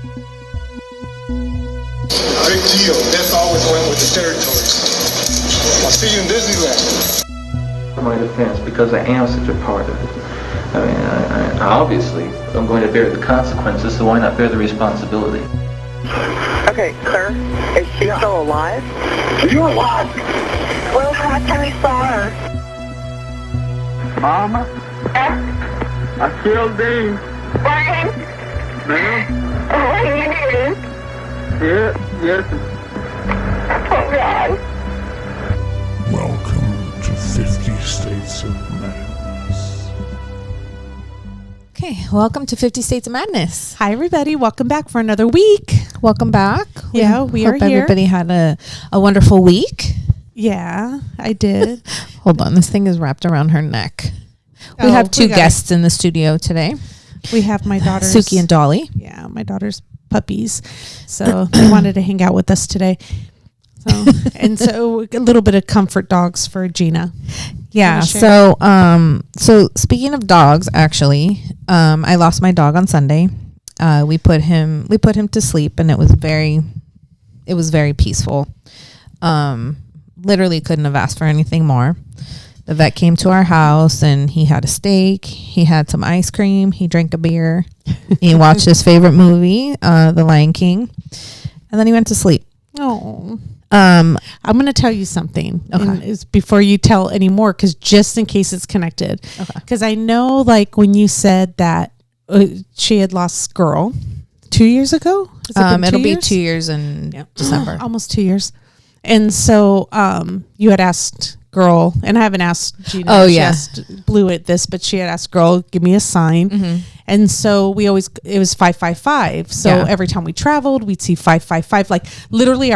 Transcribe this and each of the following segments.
Big deal. That's always went with the territory. I'll see you in Disneyland. My defense, because I am such a part of it. I mean, I obviously I'm going to bear the consequences, so why not bear the responsibility? Okay, sir, is she still alive? You're alive. When was the last time you saw her? Mama, I killed Dean. Brian? Ma'am? What are you doing? Yes. Oh, God. Welcome to 50 States of Madness. Okay, welcome to 50 States of Madness. Hi, everybody. Welcome back for another week. Welcome back. Yeah, we are hope here. Everybody had a wonderful week. Yeah, I did. Hold on, this thing is wrapped around her neck. We Oh, have two we got guests in the studio today, We have my daughters. Suki and Dolly. Yeah, my daughter's puppies. So they wanted to hang out with us today. So a little bit of comfort dogs for Gina. Yeah. Share. So speaking of dogs, actually, I lost my dog on Sunday. We put him to sleep, and it was very peaceful. Literally couldn't have asked for anything more. The vet came to our house, and he had a steak. He had some ice cream. He drank a beer. He watched his favorite movie, The Lion King, and then he went to sleep. Oh. I'm going to tell you something. Okay. And it's before you tell any more, because just in case it's connected. Okay. Because I know, like, when you said that she had lost Girl 2 years ago. Has it been 2 It'll years? be 2 years in December. Almost 2 years. And so you had asked Girl, and I haven't asked Gina. Oh, She yeah. asked Blue at this, but she had asked Girl, give me a sign. Mm-hmm. And so it was 555. So Yeah. every time we traveled, we'd see 555. Like literally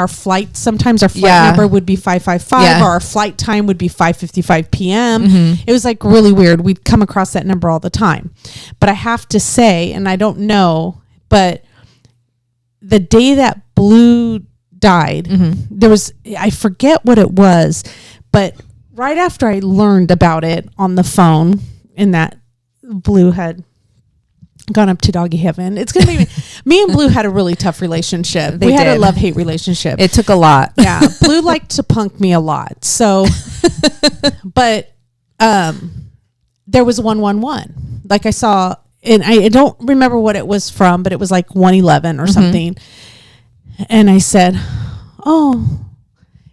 sometimes our flight Yeah. number would be 555 Yeah. or our flight time would be 5:55 p.m. Mm-hmm. It was like really weird. We'd come across that number all the time. But I have to say, and I don't know, but the day that Blue died, I forget what it was, but right after I learned about it on the phone, and that Blue had gone up to doggy heaven. It's going to be me and Blue had a really tough relationship. They we had a did. love-hate relationship. It took a lot. Yeah. Blue liked to punk me a lot. So, but there was 111. Like I saw, and I don't remember what it was from, but it was like 111 or something. And I said, oh,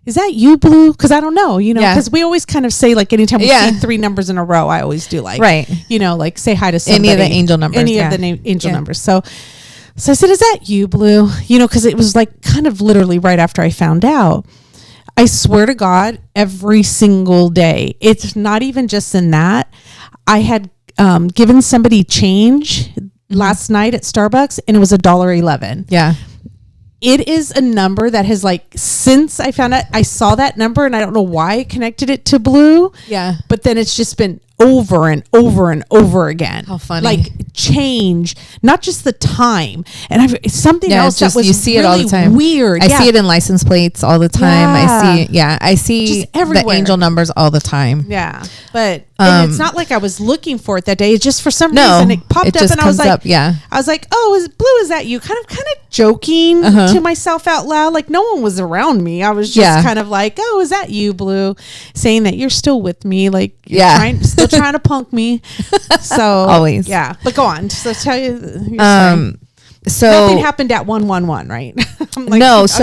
is that you, Blue? Because I don't know, because we always kind of say, like, anytime we see three numbers in a row, I always do, like, Right. Like say hi to somebody. Any of the angel numbers. Any of the angel numbers. So I said, is that you, Blue? Because it was like kind of literally right after I found out. I swear to God, every single day. It's not even just in that. I had given somebody change last night at Starbucks, and it was $1.11. Yeah. It is a number that has, like, since I found out, I saw that number, and I don't know why I connected it to Blue. Yeah. But then it's just been over and over and over again. How funny. Like, change, not just the time. And something else that was you see really it all the time. weird. I see it in license plates all the time. I see Just everywhere. the angel numbers all the time. Yeah. But and it's not like I was looking for it that day. It's just for some No, reason it popped it up, just and I was comes like, up, yeah. I was like, oh, Blue, is that you? Kind of joking to myself out loud. Like, no one was around me. I was just kind of like, oh, is that you, Blue? Saying that you're still with me. Like, you're still trying to punk me. So Always. Yeah. But go on. So tell you your story. So Nothing happened at 111, right? I'm like, no, okay.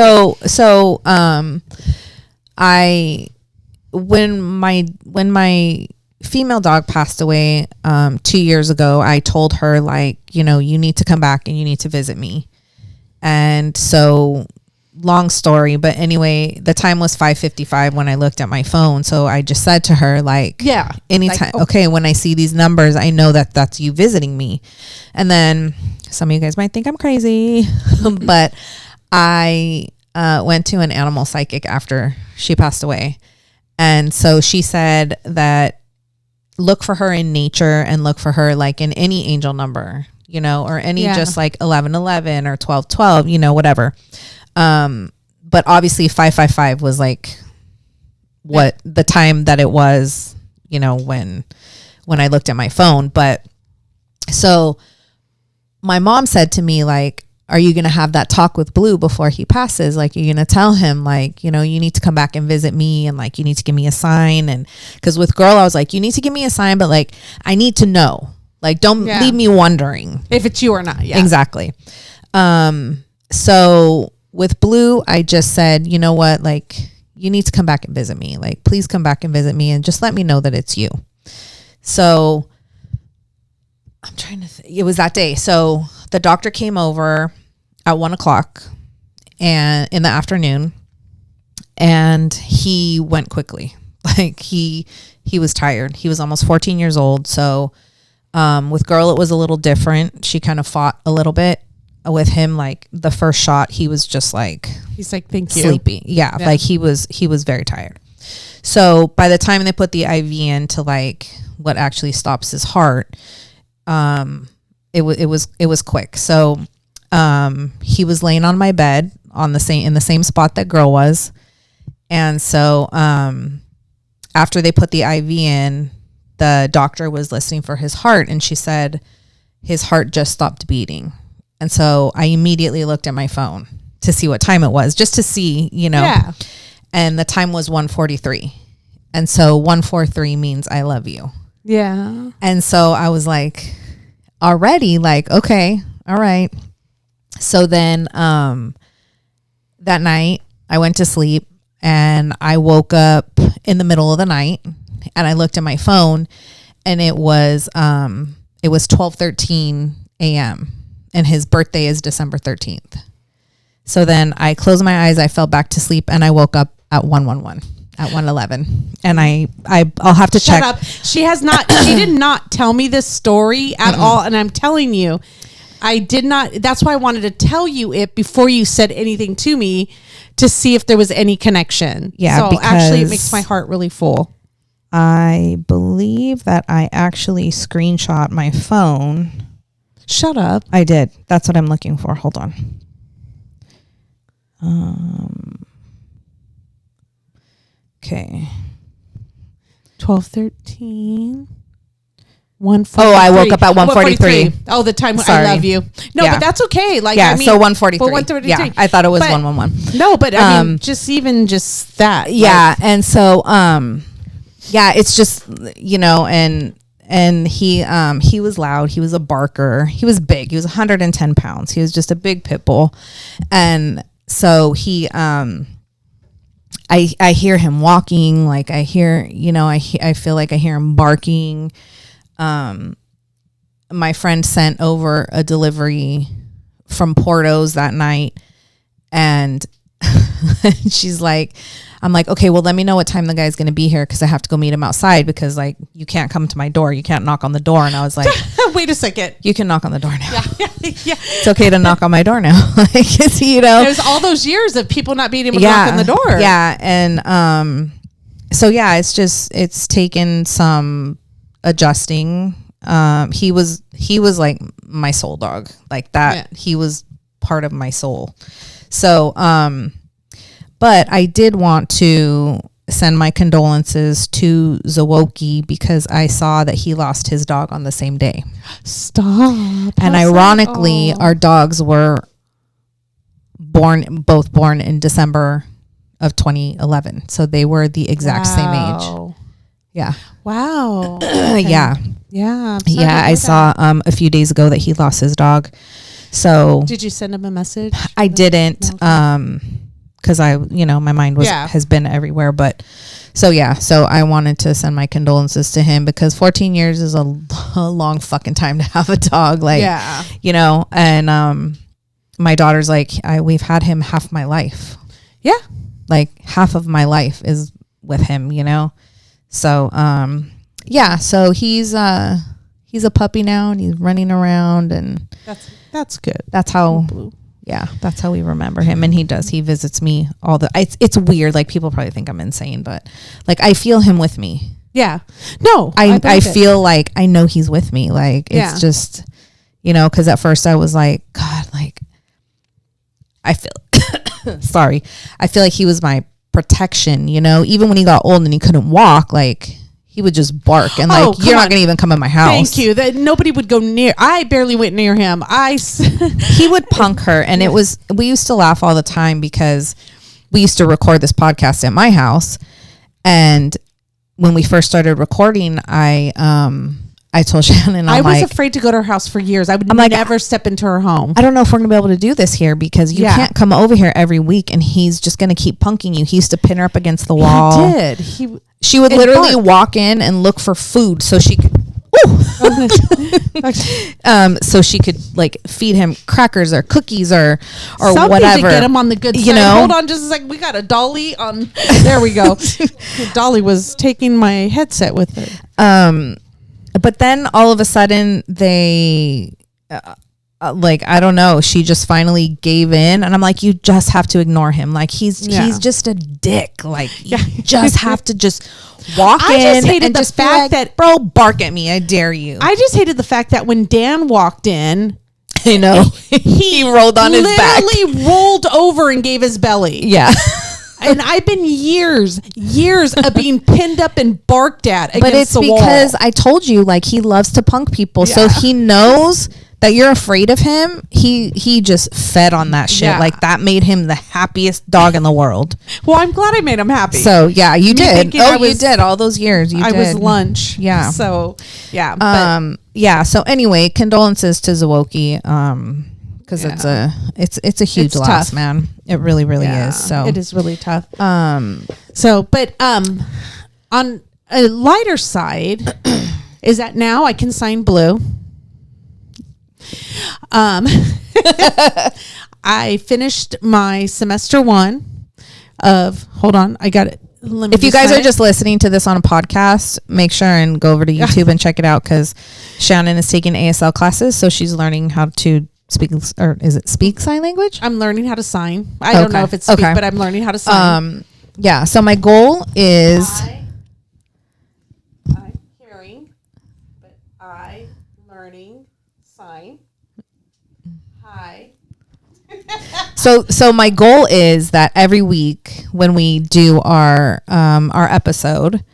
when my female dog passed away 2 years ago, I told her, like, you need to come back and you need to visit me. And so, long story, but anyway, the time was 5:55 when I looked at my phone. So I just said to her, like, Yeah, anytime. like, okay, when I see these numbers, I know that that's you visiting me. And then some of you guys might think I'm crazy, but I went to an animal psychic after she passed away. And so she said that look for her in nature and look for her, like, in any angel number, or any just like 1111 or 1212, whatever. But obviously 555 was like what the time that it was, when I looked at my phone. But so my mom said to me, like, are you going to have that talk with Blue before he passes? Like, you're going to tell him, like, you know, you need to come back and visit me, and like, you need to give me a sign. And because with Girl, I was like, you need to give me a sign, but like, I need to know, like, don't leave me wondering if it's you or not. Yeah, exactly. So with Blue, I just said, you know what, like, you need to come back and visit me. Like, please come back and visit me and just let me know that it's you. So I'm trying to think. It was that day. So the doctor came over at 1:00 and in the afternoon, and he went quickly. Like, he was tired. He was almost 14 years old. So with Girl, it was a little different. She kind of fought a little bit. With him, like, the first shot, he was just like, he's like, thank you, sleepy. Yeah, like he was very tired. So by the time they put the IV in to like what actually stops his heart, it was quick. So he was laying on my bed in the same spot that Girl was. And so after they put the IV in, the doctor was listening for his heart, and she said his heart just stopped beating. And so I immediately looked at my phone to see what time it was, just to see, you know. Yeah. And the time was 1:43. And so 143 means I love you. Yeah. And so I was like, already, like, okay, all right. So then that night I went to sleep, and I woke up in the middle of the night, and I looked at my phone, and it was 12:13 a.m. and his birthday is December 13th. So then I closed my eyes, I fell back to sleep, and I woke up at 1:11, at 1:11. And I'll have to check. Shut up. She did not tell me this story at all. And I'm telling you, I did not. That's why I wanted to tell you it before you said anything to me, to see if there was any connection. Yeah, so actually it makes my heart really full. I believe that I actually screenshot my phone. Shut up. I did. That's what I'm looking for. Hold on. Okay. 12:13. 1:43. Oh, I woke up at 1:43. Oh, the time. Sorry. I love you. No, Yeah. but that's okay. Like, Yeah, I mean, so 1:43. But 1:43. Yeah, I thought it was But- 1:11. No, but I mean, just that. Yeah, and so yeah, it's just, you know, and he was loud. He was a barker. He was big. He was 110 pounds. He was just a big pit bull. And so he I hear him walking, like I hear, you know, I feel like I hear him barking. My friend sent over a delivery from Porto's that night, and she's like, I'm like, okay, well, let me know what time the guy's going to be here, because I have to go meet him outside, because like, you can't come to my door, you can't knock on the door. And I was like, Wait a second. you can knock on the door now. Yeah. It's okay to knock on my door now. Like, it's, you know, There's all those years of people not being able to knock on the door. Yeah. And so yeah, it's taken some adjusting. He was like my soul dog, like that. Yeah. He was part of my soul. So but I did want to send my condolences to Zawoki, because I saw that he lost his dog on the same day. Stop. And ironically, our dogs were both born in December of 2011. So they were the exact same age. Yeah. Wow. Okay. Yeah. Yeah. Yeah. I saw a few days ago that he lost his dog. So Did you send him a message? I didn't, because I, you know, my mind has been everywhere. But so yeah, so I wanted to send my condolences to him, because 14 years is a long fucking time to have a dog. Like, Yeah. you know, and my daughter's like, we've had him half my life. Yeah. Like half of my life is with him, you know? So, yeah, so he's a puppy now, and he's running around, and That's good. that's how, yeah, that's how we remember him. And he visits me it's weird. Like, people probably think I'm insane, but like, I feel him with me. Yeah. No, I feel like I know he's with me. Like, it's just, you know, cause at first I was like, God, like, I feel, sorry. I feel like he was my protection, you know, even when he got old and he couldn't walk, like, he would just bark and Oh, like, come you're not on. going to even come in my house. Thank you. That nobody would go near. I barely went near him. He would punk her, and we used to laugh all the time because we used to record this podcast at my house, and when we first started recording, I told Shannon, I was afraid to go to her house for years. I would never step into her home. I don't know if we're gonna be able to do this here because you can't come over here every week, and he's just gonna keep punking you. He used to pin her up against the wall. He did. She would literally walk in and look for food so she could. So she could like feed him crackers or cookies or something whatever to get him on the good side. You know? Hold on just a second. We got a dolly on. There we go. Dolly was taking my headset with her. But then all of a sudden they like, I don't know, she just finally gave in, and I'm like, you just have to ignore him. Like he's just a dick. Like you just have to just walk in. I just hated and the just be fact like, that, bro, bark at me. I dare you. I just hated the fact that when Dan walked in, I know he rolled on his back. Literally rolled over and gave his belly. Yeah. And I've been years of being pinned up and barked at against but it's the wall. because I told you, like, he loves to punk people. So he knows that you're afraid of him. He just fed on that shit. Yeah. Like that made him the happiest dog in the world. Well, I'm glad I made him happy. So yeah, you did. Oh, you was- did all those years. You I did. was lunch. Yeah. So yeah. But Yeah. So anyway, condolences to Zawoki. Because it's a huge It's loss, tough. man. It really, really yeah, is. So it is really tough. So, but on a lighter side, is that now I can sign blue. I finished my semester 1 of. Hold on, I got it. Let me if you guys sign are it. just listening to this on a podcast, make sure and go over to YouTube and check it out because Shannon is taking ASL classes, so she's learning how to speak, or is it speak sign language? I'm learning how to sign. I don't know if it's speak, but I'm learning how to sign. Yeah. So my goal is I'm hearing, but I learning sign. Hi. so my goal is that every week when we do our episode,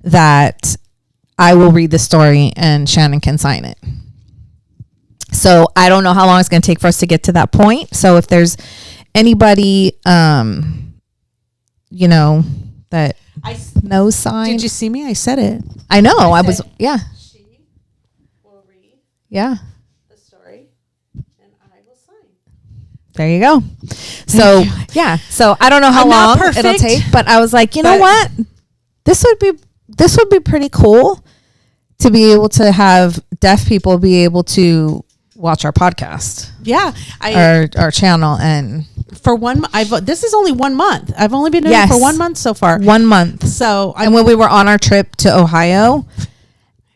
that I will read the story and Shannon can sign it. So I don't know how long it's going to take for us to get to that point. So if there's anybody, you know, that knows sign. Did you see me? I said it. I know. I was, yeah. She will read Yeah. the story and I will sign. There you go. So yeah. So I don't know how I'm not long it'll perfect, take, but I was like, you know but- what? This would be pretty cool to be able to have deaf people be able to watch our podcast, Yeah. our channel, and For 1 month. This is only 1 month. I've only been doing it for 1 month so far. 1 month. So And when we were on our trip to Ohio,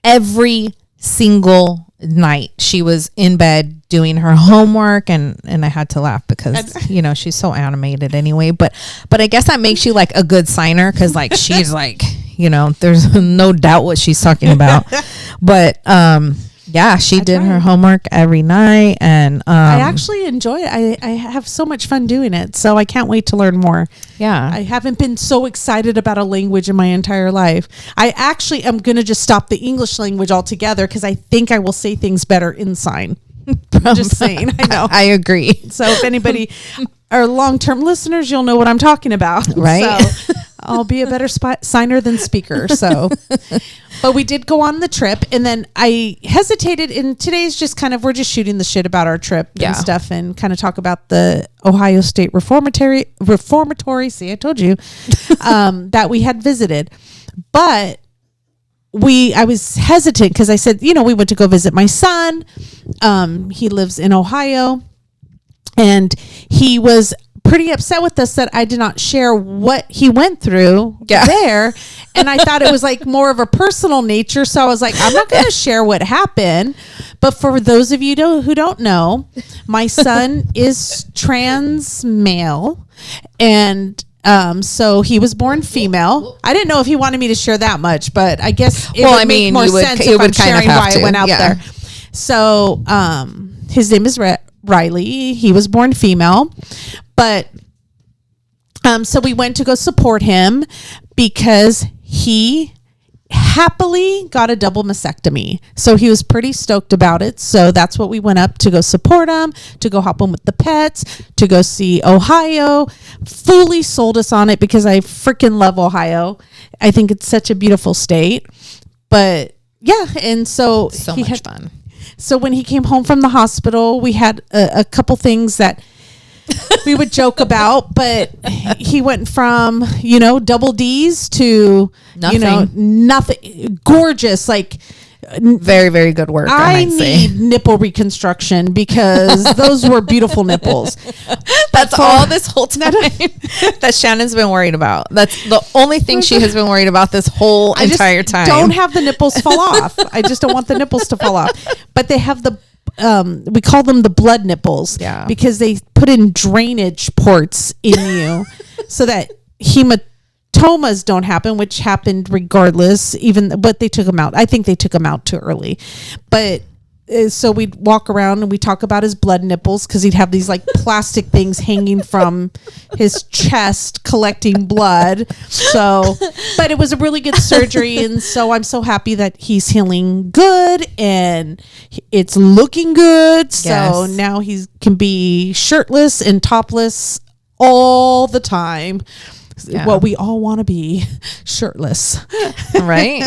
every single night she was in bed doing her homework, and I had to laugh because you know she's so animated anyway. But I guess that makes you like a good signer because like she's like, you know, there's no doubt what she's talking about. But yeah, she did her homework every night, and I actually enjoy it. I have so much fun doing it. So I can't wait to learn more. yeah. I haven't been so excited about a language in my entire life. I actually am going to just stop the English language altogether because I think I will say things better in sign. I'm just saying. I know. I agree. So if anybody are long-term listeners, you'll know what I'm talking about. Right. So I'll be a better signer than speaker. So, but we did go on the trip, and then I hesitated. And today's just kind of, we're just shooting the shit about our trip and stuff, and kind of talk about the Ohio State Reformatory. See, I told you that we had visited, but I was hesitant because I said, you know, we went to go visit my son. He lives in Ohio, and he was pretty upset with us that I did not share what he went through there. And I thought it was like more of a personal nature. So I was like, I'm not going to share what happened. But for those of you who don't know, my son is trans male, and so he was born female. I didn't know if he wanted me to share that much, but I guess it would make more sense if I'm sharing why I went out there. So his name is Riley. He was born female, but so we went to go support him because he happily got a double mastectomy. So he was pretty stoked about it. So that's what we went up to go support him, to go help him with the pets, to go see Ohio. Fully sold us on it because I freaking love Ohio. I think it's such a beautiful state. But yeah, and so much fun. So when he came home from the hospital, we had a couple things that we would joke about, but he went from, double D's to, nothing. Gorgeous. Like, very, very good work. I need nipple reconstruction because those were beautiful nipples. That's all this whole time that Shannon's been worried about. That's the only thing she has been worried about this whole entire time. Don't have the nipples fall off. I just don't want the nipples to fall off. But they have we call them the blood nipples, because they put in drainage ports in you so that hematomas don't happen, which happened regardless, but they took them out. I think they took them out too early. But so we'd walk around and we talk about his blood nipples because he'd have these like plastic things hanging from his chest collecting blood. So, but it was a really good surgery. And so I'm so happy that he's healing good and it's looking good. So now he can be shirtless and topless all the time. Yeah. What we all want to be, shirtless. Right?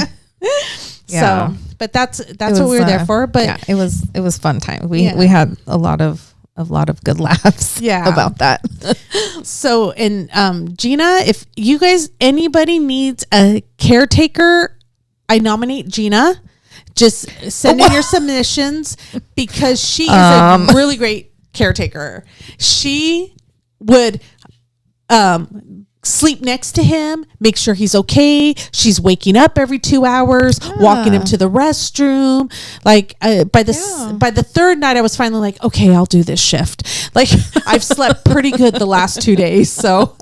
Yeah. So, but that's what we were there for. But yeah, it was fun time. We had a lot of good laughs about that. So, and Gina, if you guys, anybody needs a caretaker, I nominate Gina. Just send in your submissions because she is a really great caretaker. She would sleep next to him, make sure he's okay. She's waking up every 2 hours, walking him to the restroom. Like by the third night, I was finally like, okay, I'll do this shift. Like I've slept pretty good the last 2 days, so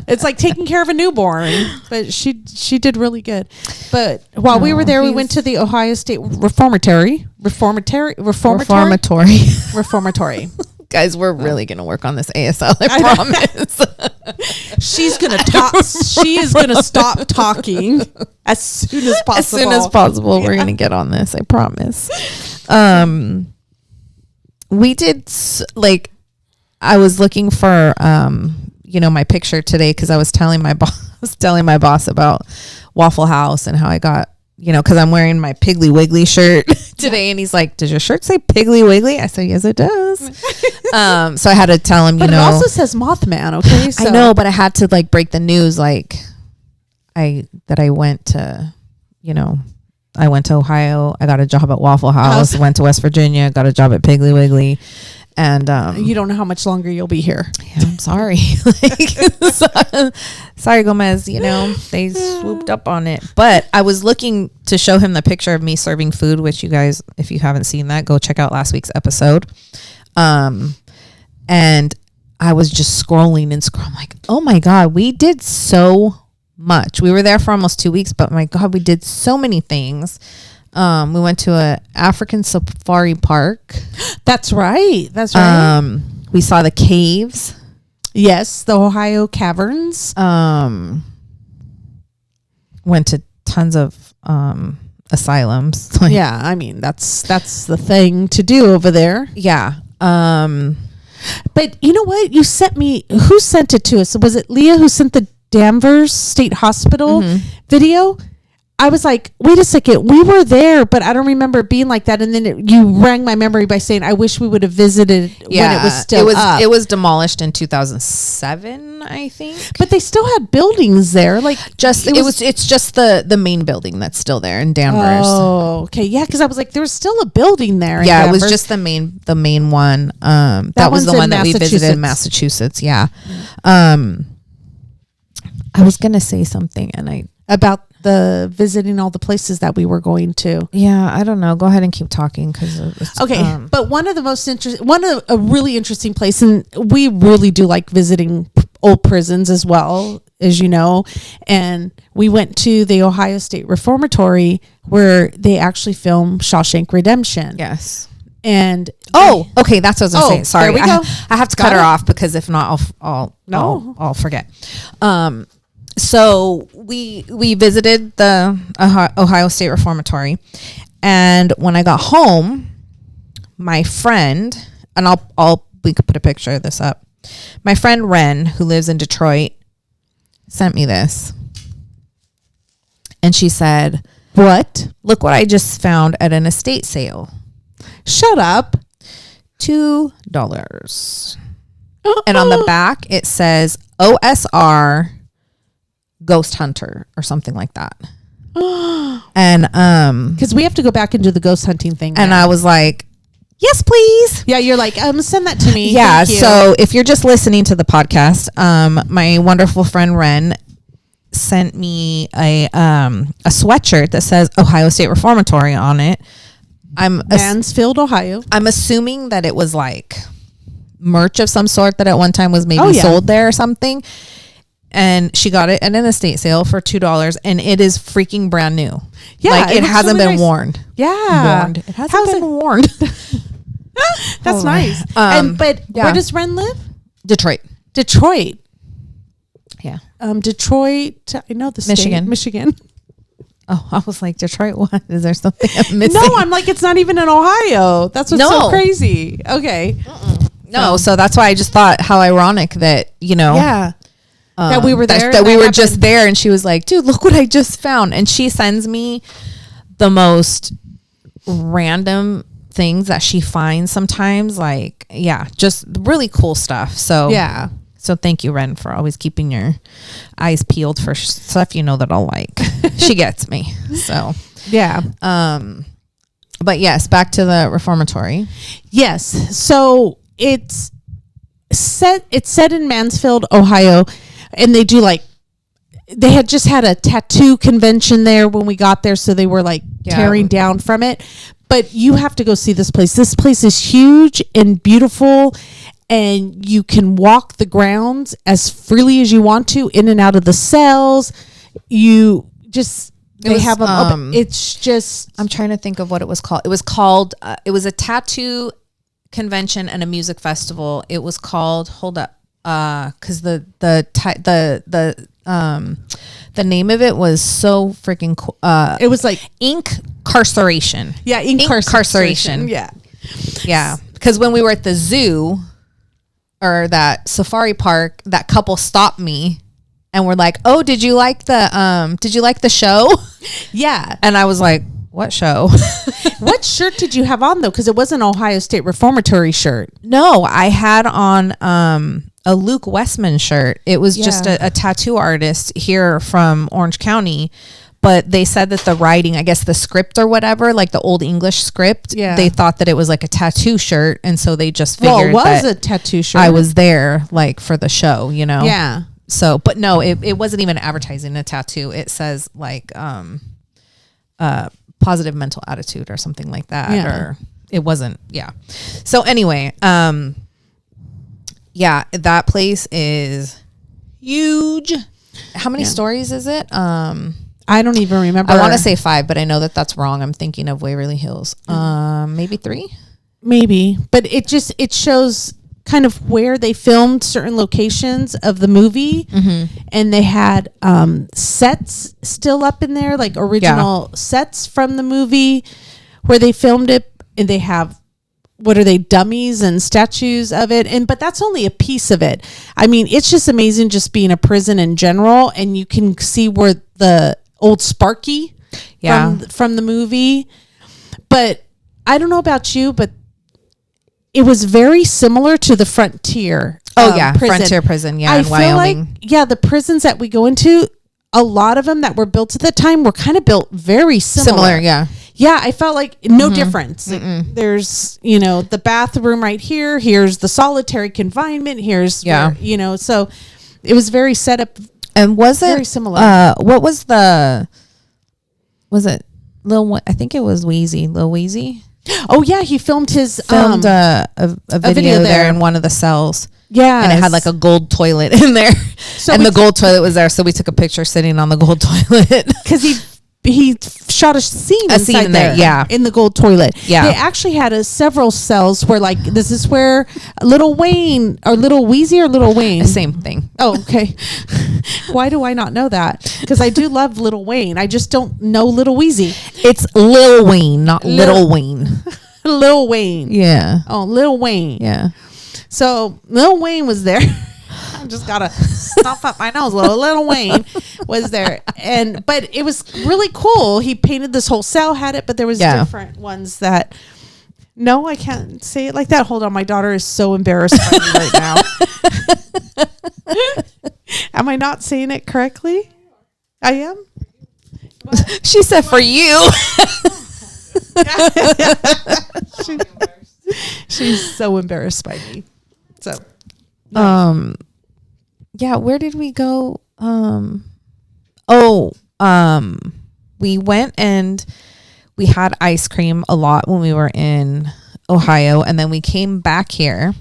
it's like taking care of a newborn. But she did really good. But while we were there, we went to the Ohio State Reformatory. Guys, we're really gonna work on this ASL. I promise. She's gonna talk. She is gonna stop talking as soon as possible. As soon as possible, we're gonna get on this. I promise. We did I was looking for my picture today because I was telling my boss about Waffle House and how I got. Because I'm wearing my Piggly Wiggly shirt today. And he's like, does your shirt say Piggly Wiggly? I said, yes, it does. So I had to tell him, but it also says Mothman, okay? So. I know, but I had to break the news I went to, I went to Ohio. I got a job at Waffle House. Went to West Virginia. Got a job at Piggly Wiggly. And you don't know how much longer you'll be here. Yeah, I'm sorry. Sorry, Gomez. They swooped up on it. But I was looking to show him the picture of me serving food, which you guys, if you haven't seen that, go check out last week's episode. And I was just scrolling. I'm like, oh my God, we did so much. We were there for almost 2 weeks, but my God, we did so many things. We went to a African safari park. That's right. We saw the caves. Yes, the Ohio caverns. Went to tons of asylums. Yeah, I mean that's the thing to do over there. Yeah. But you know what? You sent me. Who sent it to us? Was it Leah who sent the Danvers State Hospital video? I was like, wait a second, we were there, but I don't remember it being like that. And then you rang my memory by saying, I wish we would have visited when it was still up. It was demolished in 2007, I think. But they still had buildings there. It's just the main building that's still there in Danvers. Oh, okay. Yeah, because I was like, there was still a building there. Yeah, it was just the main one. That was the one that we visited in Massachusetts. Yeah. I was going to say something about the visiting all the places that we were going to. Yeah, I don't know. Go ahead and keep talking because okay. But one of a really interesting place, and we really do like visiting old prisons as well, as you know. And we went to the Ohio State Reformatory where they actually filmed Shawshank Redemption. Yes. And okay, that's what I was gonna say. Sorry, there we go. I have to cut her off because if not, I'll forget. So we visited the Ohio State Reformatory, and when I got home, my friend, and we could put a picture of this up. My friend Ren, who lives in Detroit, sent me this. And she said, What? look what I just found at an estate sale. Shut up. $2. And on the back, it says OSR Ghost Hunter or something like that. And Because we have to go back and do the ghost hunting thing. and now. I was like, yes, please. Yeah, you're like, send that to me. Yeah. Thank you. So if you're just listening to the podcast, my wonderful friend Ren sent me a sweatshirt that says Ohio State Reformatory on it. Mansfield, Ohio. I'm assuming that it was like merch of some sort that at one time was maybe Oh, yeah. sold there or something. And she got it at an estate sale for $2, and it is freaking brand new. Yeah, like it it looks hasn't really been nice. worn. Yeah. Warned. It hasn't How's been it- worn. That's Hold on. nice. But yeah. where does Ren live? Detroit. Detroit. Yeah. Detroit. I know the state. Michigan. Michigan. Oh, I was like, Detroit. What is there something I'm missing? No, I'm like, it's not even in Ohio. That's what's so No. crazy. Okay. no. So that's why I just thought how ironic that Yeah. That we were there. That we were happened. just there, and she was like, "Dude, look what I just found!" And she sends me the most random things that she finds sometimes. Like, yeah, just really cool stuff. So Yeah. So thank you, Ren, for always keeping your eyes peeled for stuff you know that I'll like. She gets me. So Yeah. but yes, back to the reformatory. Yes. So it's set in Mansfield, Ohio, and they do like they had just had a tattoo convention there when we got there, so they were like tearing down from it. But you have to go see this place. This place is huge and beautiful, and you can walk the grounds as freely as you want to, in and out of the cells. You just they was, have them open. It's just I'm trying to think of what it was called. It was called. It was a tattoo convention and a music festival. It was called. Hold up, because the name of it was so freaking cool. it was like Incarceration. yeah, Incarceration. Yeah. Yeah, because when we were at the zoo or that safari park, that couple stopped me and were like, "Oh, did you like the show?" Yeah. And I was like, "What show?" What shirt did you have on though? Because it was an Ohio State Reformatory shirt. No, I had on a Luke Westman shirt. It was just a tattoo artist here from Orange County. But they said that the writing, I guess the script or whatever, like the old English script, they thought that it was like a tattoo shirt. And so they just figured Well, it was that a tattoo shirt. I was there like for the show, you know? Yeah. So, but no, it wasn't even advertising a tattoo. It says like positive mental attitude or something like that. Yeah. Or it wasn't. Yeah. So anyway, yeah, that place is huge. How many stories is it? I don't even remember. I want to say 5, but I know that that's wrong. I'm thinking of Waverly Hills. Maybe 3. Maybe, but it shows kind of where they filmed certain locations of the movie, and they had sets still up in there, like original sets from the movie where they filmed it, and they have dummies and statues of it, but that's only a piece of it. I mean, it's just amazing just being a prison in general, and you can see where the old Sparky from the movie. But I don't know about you, but it was very similar to the Frontier. Prison. Frontier Prison, in I feel Wyoming. like, the prisons that we go into, a lot of them that were built at the time were kind of built very similar. Yeah. Yeah, I felt like no difference. Like, there's, the bathroom right here. Here's the solitary confinement. Here's, where, so it was very set up. And was it very similar? What was it I think it was Wheezy, Lil Weezy. Oh yeah, he filmed a video there in one of the cells. Yeah, and it had like a gold toilet in there, So and the gold toilet was there. So we took a picture sitting on the gold toilet because he shot a scene inside in there, yeah. in the gold toilet. Yeah. They actually had several cells where like this is where Little Wayne or Little Wheezy or Little Wayne. Same thing. Oh, okay. Why do I not know that? Because I do love Little Wayne. I just don't know Little Wheezy. It's Lil Wayne, not Little Wayne. Lil Wayne. Yeah. Oh, Lil Wayne. Yeah. So Lil Wayne was there. I just gotta stuff up my nose. Little Wayne was there, but it was really cool. He painted this whole cell, had it, but there was different ones that. No, I can't say it like that. Hold on, my daughter is so embarrassed by me right now. Am I not saying it correctly? I am. She said for you. She's so embarrassed by me. So. Yeah, where did we go? We went and we had ice cream a lot when we were in Ohio, and then we came back here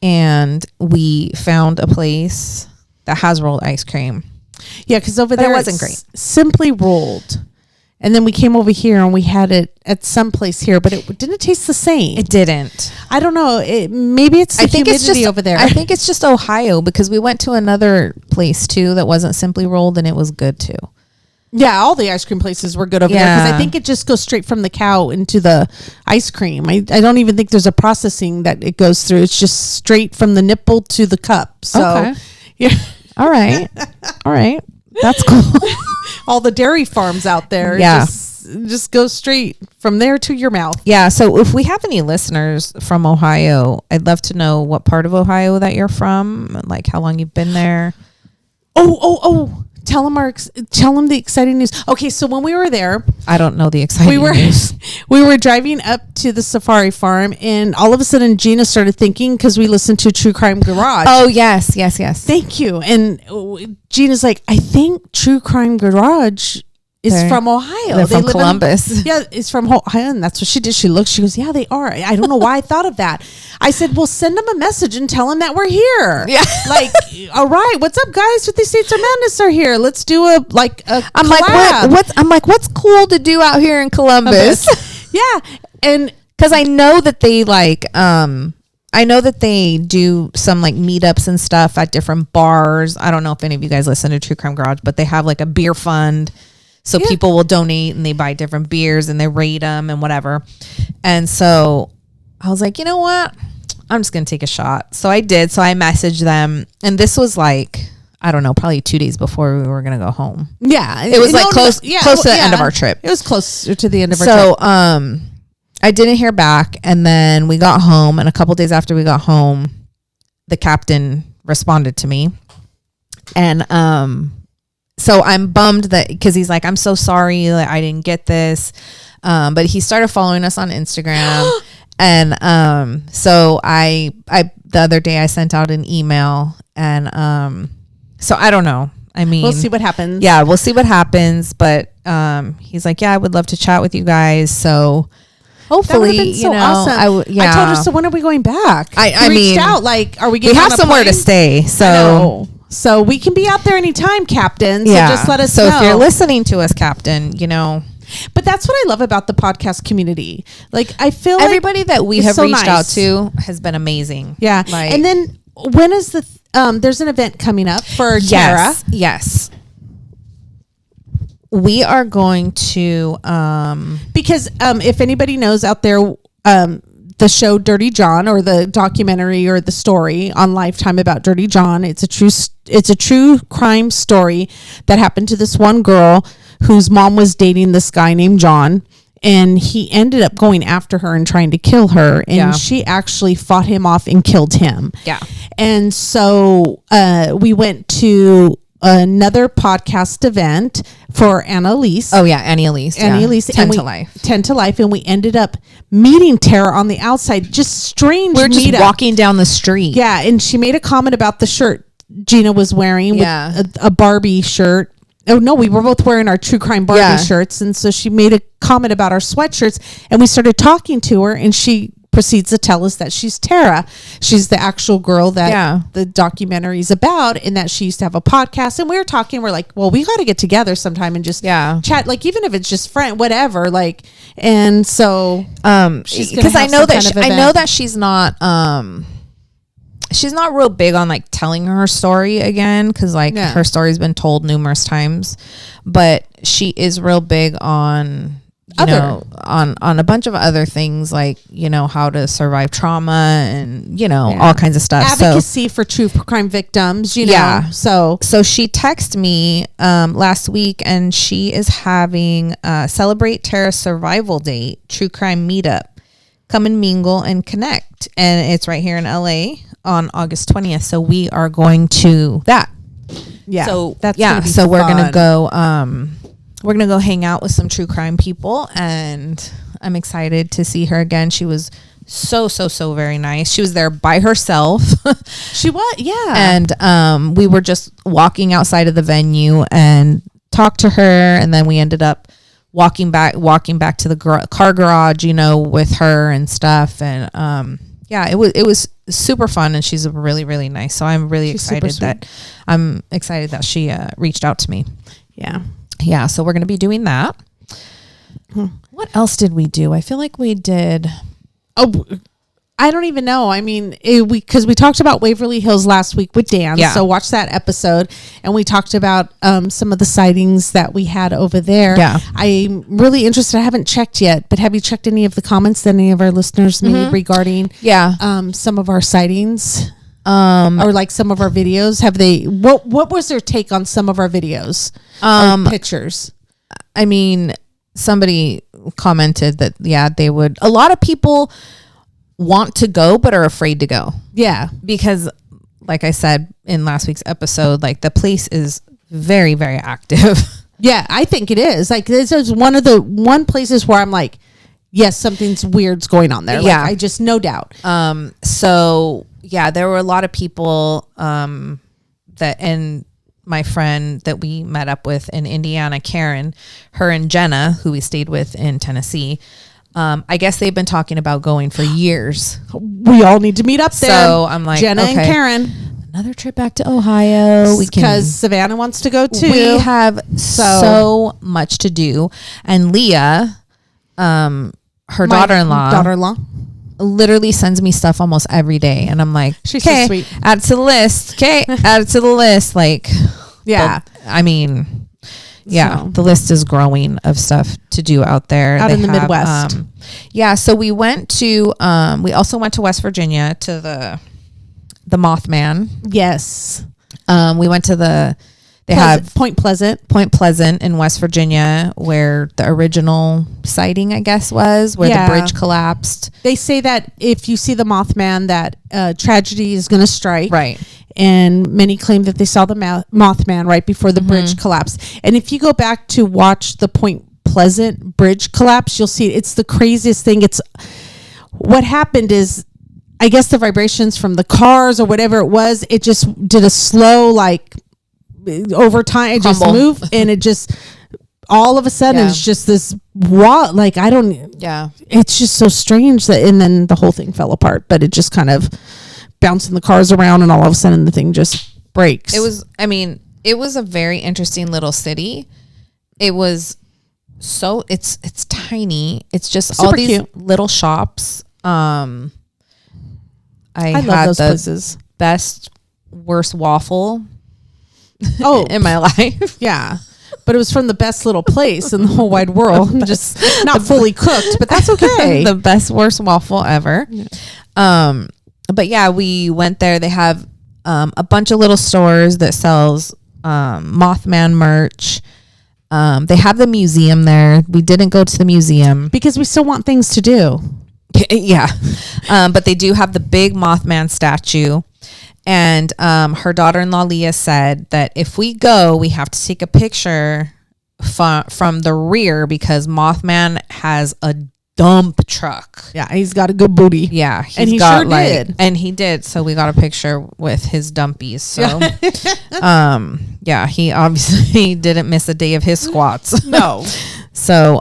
and we found a place that has rolled ice cream. Yeah, because over there it wasn't it's great. Simply rolled. And then we came over here and we had it at some place here, but it didn't taste the same. It didn't. I don't know. Maybe it's the humidity over there. I think it's just Ohio, because we went to another place too that wasn't simply rolled and it was good too. Yeah, all the ice cream places were good over there because I think it just goes straight from the cow into the ice cream. I don't even think there's a processing that it goes through. It's just straight from the nipple to the cup. So, okay. Yeah. All right. All right. That's cool. All the dairy farms out there. Yeah. Just go straight from there to your mouth. Yeah. So if we have any listeners from Ohio, I'd love to know what part of Ohio that you're from, like how long you've been there. Oh. Tell them the exciting news. Okay, so when we were there, I don't know the exciting news. We were driving up to the safari farm, and all of a sudden Gina started thinking, because we listened to True Crime Garage. Oh, yes. Thank you. And Gina's like, I think True Crime Garage is from Ohio. They're from Columbus. Yeah, it's from Ohio, and that's what she did. She looked. She goes, yeah, they are. I don't know why I thought of that. I said, well, send them a message and tell them that we're here. Yeah. Like, all right, what's up, guys? 50 States of Madness are here. Let's do a I'm collab. like, what's cool to do out here in Columbus? Yeah, and because I know that they I know that they do some like meetups and stuff at different bars. I don't know if any of you guys listen to True Crime Garage, but they have like a beer fund. So people will donate and they buy different beers and they rate them and whatever. And so I was like, you know what? I'm just going to take a shot. So I did. So I messaged them. And this was like, I don't know, probably 2 days before we were going to go home. yeah, It was like close to the end of our trip. It was closer to the end of our So trip. I didn't hear back. And then we got home. And a couple days after we got home, the captain responded to me. And so I'm bummed that, because he's like, I'm so sorry that I didn't get this. But he started following us on Instagram. And so I the other day I sent out an email, and so I don't know. I mean, We'll see what happens. Yeah, we'll see what happens. But he's like, yeah, I would love to chat with you guys. So hopefully, been so awesome. I told her, so when are we going back? I He reached mean, out, like, are we we getting have on a somewhere to plane? stay. So we can be out there anytime, Captain. So yeah, just let us so know. if you're listening to us, Captain, But that's what I love about the podcast community. Like, I feel everybody that we it's have so reached out nice. to has been amazing. Yeah. Like, And then when is the there's an event coming up for Tara. Yes. We are going to Because if anybody knows out there, the show Dirty John, or the documentary or the story on Lifetime about Dirty John, it's a true crime story that happened to this one girl whose mom was dating this guy named John, and he ended up going after her and trying to kill her, and she actually fought him off and killed him. Yeah. And so we went to another podcast event for Annalise. Oh yeah, Annalise. Annalise, 10 and to Life. 10 to Life, and we ended up meeting Tara on the outside. Just strange. We were just meetup. walking down the street. Yeah, and she made a comment about the shirt Gina was wearing, with a Barbie shirt. Oh no, we were both wearing our True Crime Barbie shirts, and so she made a comment about our sweatshirts, and we started talking to her, and she proceeds to tell us that she's Tara. She's the actual girl that the documentary is about, and that she used to have a podcast. And we were talking, we're like, well, we got to get together sometime and just chat, like, even if it's just friend, whatever, like. And so because I know that she's not real big on like telling her story again, because like her story's been told numerous times, but she is real big on on a bunch of other things, like, you know, how to survive trauma and, you know, all kinds of stuff. Advocacy for true crime victims, you know. So she texted me last week, and she is having Celebrate Terra Survival Day True Crime Meetup. Come and mingle and connect. And it's right here in LA on August 20th. So we are going to that. Yeah. So that's so we're gonna go we're gonna go hang out with some true crime people, and I'm excited to see her again. She was so very nice. She was there by herself. She was, yeah. And we were just walking outside of the venue and talked to her, and then we ended up walking back to the car garage, you know, with her and stuff. And it was super fun, and she's really, really nice. So I'm really excited that she reached out to me. Yeah, so we're going to be doing that. What else did we do? I feel like we did. Oh, I don't even know. I mean, because we talked about Waverly Hills last week with Dan. So watch that episode. And we talked about some of the sightings that we had over there. Yeah. I'm really interested. I haven't checked yet, but have you checked any of the comments that any of our listeners made regarding some of our sightings? Or like some of our videos? Have they, what was their take on some of our videos? Pictures? I mean, somebody commented that, they would, a lot of people want to go but are afraid to go. Yeah. Because like I said in last week's episode, like the place is very, very active. Yeah, I think it is. Like this is one places where I'm like, yes, something's weird's going on there. Yeah. Like, I just, no doubt. So yeah, there were a lot of people and my friend that we met up with in Indiana, Karen, her and Jenna, who we stayed with in Tennessee, I guess they've been talking about going for years. We all need to meet up there. So I'm like, Jenna and Karen. Another trip back to Ohio. Because Savannah wants to go too. We have so much to do. And Leah, her daughter-in-law, literally sends me stuff almost every day. And I'm like, she's so sweet. Add it to the list. Okay, add it to the list. Like, I mean... Yeah, so the list is growing of stuff to do out there. Out in the Midwest. So we went to, we also went to West Virginia to the Mothman. Yes. We went to they have Point Pleasant in West Virginia, where the original sighting, I guess, was, where the bridge collapsed. They say that if you see the Mothman, that tragedy is going to strike. Right. And many claim that they saw the Mothman right before the bridge collapsed. And if you go back to watch the Point Pleasant bridge collapse, you'll see it's the craziest thing. What happened is, I guess the vibrations from the cars or whatever it was, it just did a slow, like, over time, it crumble. Just moved, and it just, all of a sudden, it's just this, like, it's just so strange and then the whole thing fell apart, but it just kind of bouncing the cars around, and all of a sudden the thing just breaks. It was a very interesting little city. It was it's tiny. It's just super all these cute little shops. I love those places. Best worst waffle in my life. Yeah. But it was from the best little place in the whole wide world. Just not fully cooked, but that's okay. The best worst waffle ever. Yeah. But yeah, we went there. They have a bunch of little stores that sells Mothman merch. They have the museum there. We didn't go to the museum because we still want things to do. Yeah. But they do have the big Mothman statue. And her daughter-in-law, Leah, said that if we go, we have to take a picture from the rear because Mothman has a dump truck. Yeah, he's got a good booty. Yeah, and he sure did. And he did. So we got a picture with his dumpies. So, he obviously didn't miss a day of his squats. No. So,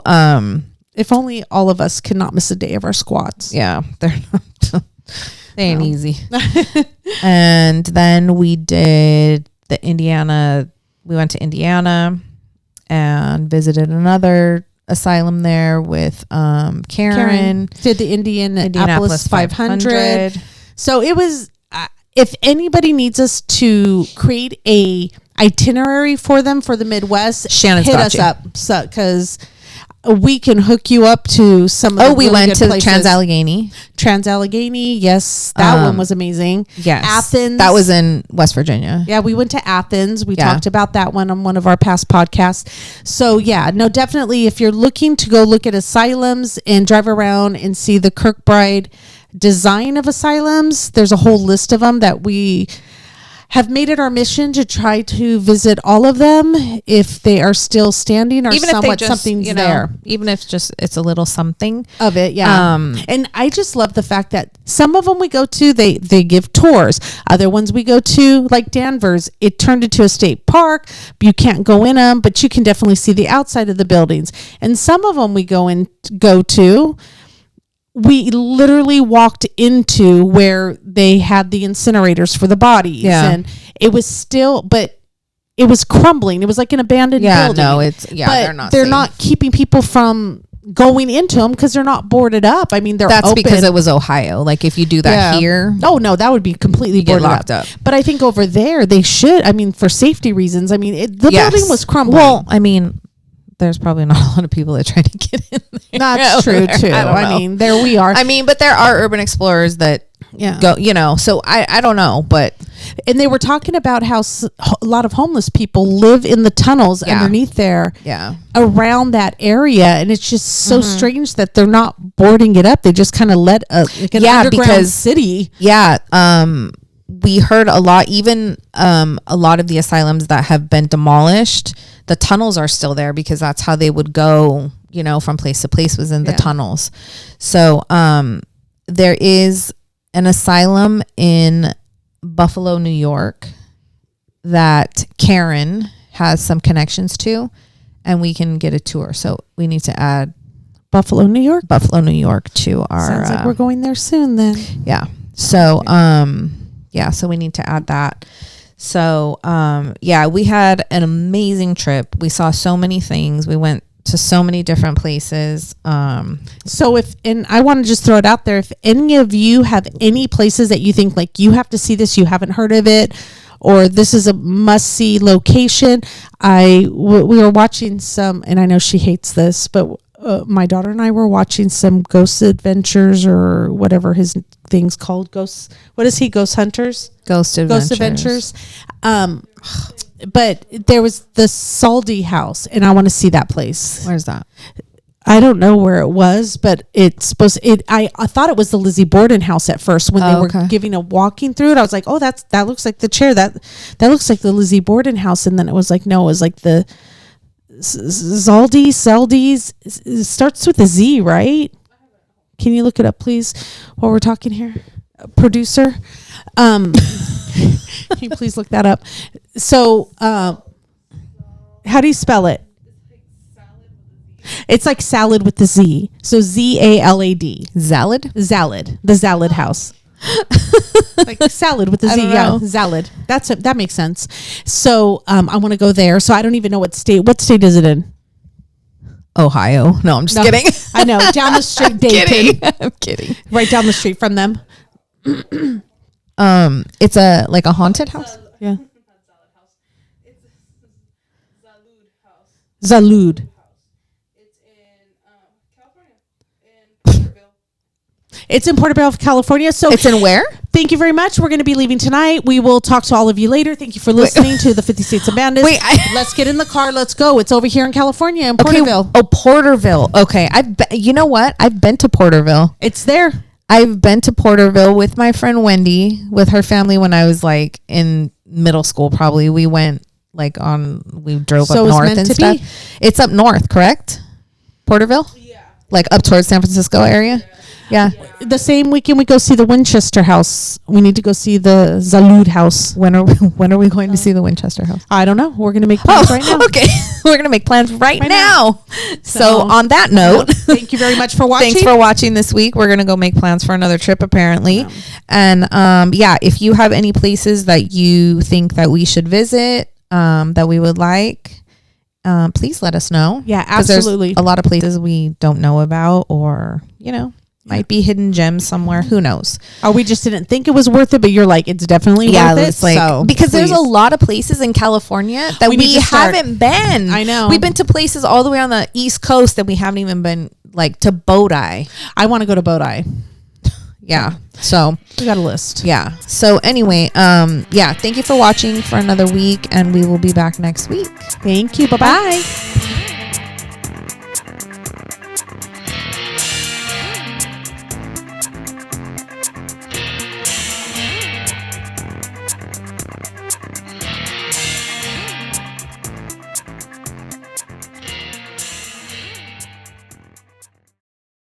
if only all of us could not miss a day of our squats. Yeah, they're not. They ain't easy. And then we did the Indiana. We went to Indiana and visited another asylum there with Karen. Did the Indianapolis 500. So it was, if anybody needs us to create a itinerary for them for the Midwest, Shannon's hit got us you. up. So, because we can hook you up to some of the We really went good to places. Trans-Allegheny. Trans-Allegheny, yes, that one was amazing. Yes. Athens. That was in West Virginia. Yeah, we went to Athens. We Yeah. talked about that one on one of our past podcasts. So yeah, no, definitely if you're looking to go look at asylums and drive around and see the Kirkbride design of asylums, there's a whole list of them that we have made it our mission to try to visit all of them if they are still standing or Even if they somewhat just, something's you know, there even if just it's a little something. of it. Yeah. And I just love the fact that some of them we go to, they give tours. Other ones we go to, like Danvers, it turned into a state park. You can't go in them, but you can definitely see the outside of the buildings. And some of them we go to, we literally walked into where they had the incinerators for the bodies. Yeah. And it was still, but it was crumbling. It was like an abandoned building. No, But they're they're not keeping people from going into them because they're not boarded up. I mean, they're That's open. because it was Ohio. Like if you do that here, Oh no, that would be completely get boarded locked up. But I think over there they should. I mean, for safety reasons. I mean, the Yes. building was crumbling. Well, I mean, there's probably not a lot of people that try to get in there. that's true too. I mean, there we are. I mean, but there are urban explorers that go, you know, so I don't know, but and they were talking about how a lot of homeless people live in the tunnels underneath there. yeah. Around that area, and it's just so strange that they're not boarding it up. They just kind of let an underground because city. Yeah. We heard a lot, even a lot of the asylums that have been demolished, the tunnels are still there because that's how they would go, you know, from place to place was in the tunnels. So there is an asylum in Buffalo, New York that Karen has some connections to, and we can get a tour. So we need to add Buffalo, New York to our sounds like we're going there soon then. yeah. So so we need to add that. So we had an amazing trip. We saw so many things. We went to so many different places. So and I want to just throw it out there, if any of you have any places that you think like you have to see this, you haven't heard of it, or this is a must-see location. We were watching some, and I know she hates this, but my daughter and I were watching some Ghost Adventures or whatever his thing's called. What is he? Ghost Hunters? Ghost Adventures. But there was the Saldi house, and I want to see that place. Where's that? I don't know where it was, but it's supposed. I thought it was the Lizzie Borden house at first when they were giving a walking through it. I was like, oh, that looks like the chair. That looks like the Lizzie Borden house. And then it was like, no, it was like the Saldi's. It starts with a Z, right? Can you look it up, please, while we're talking here, producer? Can you please look that up? So, how do you spell it? It's like salad with the Z. So ZALAD. Zalad? Zalad. The Zalad house. Like salad with the Z. Yeah, Zalad. That makes sense. So I want to go there. So I don't even know what state. What state is it in? Ohio. No, I'm just kidding. I know. Down the street, Dayton. I'm kidding. Right down the street from them. It's a haunted house. Yeah. Zalud. It's in Porterville, California. So It's in where? thank you very much. We're going to be leaving tonight. We will talk to all of you later. Thank you for listening to the 50 States of Bandits. Let's get in the car. Let's go. It's over here in California, in Porterville. Oh, Porterville. Okay. You know what? I've been to Porterville. It's there. I've been to Porterville with my friend Wendy, with her family when I was like in middle school. Probably we went we drove So up it's north meant and to stuff. be? It's up north, correct? Porterville? Yeah. Like up towards San Francisco area? Yeah. The same weekend we go see the Winchester House. We need to go see the Zalud House. When are we going to see the Winchester House? I don't know. We're gonna make plans right now. Okay. We're gonna make plans right now. So So- on that note, Thank you very much for watching. thanks for watching this week. We're gonna go make plans for another trip apparently. And if you have any places that you think that we should visit, that we would like, please let us know. Yeah, 'Cause there's absolutely. a lot of places we don't know about, or might be hidden gems somewhere. Who knows? Or we just didn't think it was worth it, but you're like, it's definitely worth it. It's like, So because there's a please. lot of places in California that We need we to start. haven't been. I know. We've been to places all the way on the East Coast that we haven't even been, like to Bodhi. I want to go to Bodhi. Yeah. So We got a list. yeah. So anyway, thank you for watching for another week, and we will be back next week. Thank you. Bye-bye. Bye.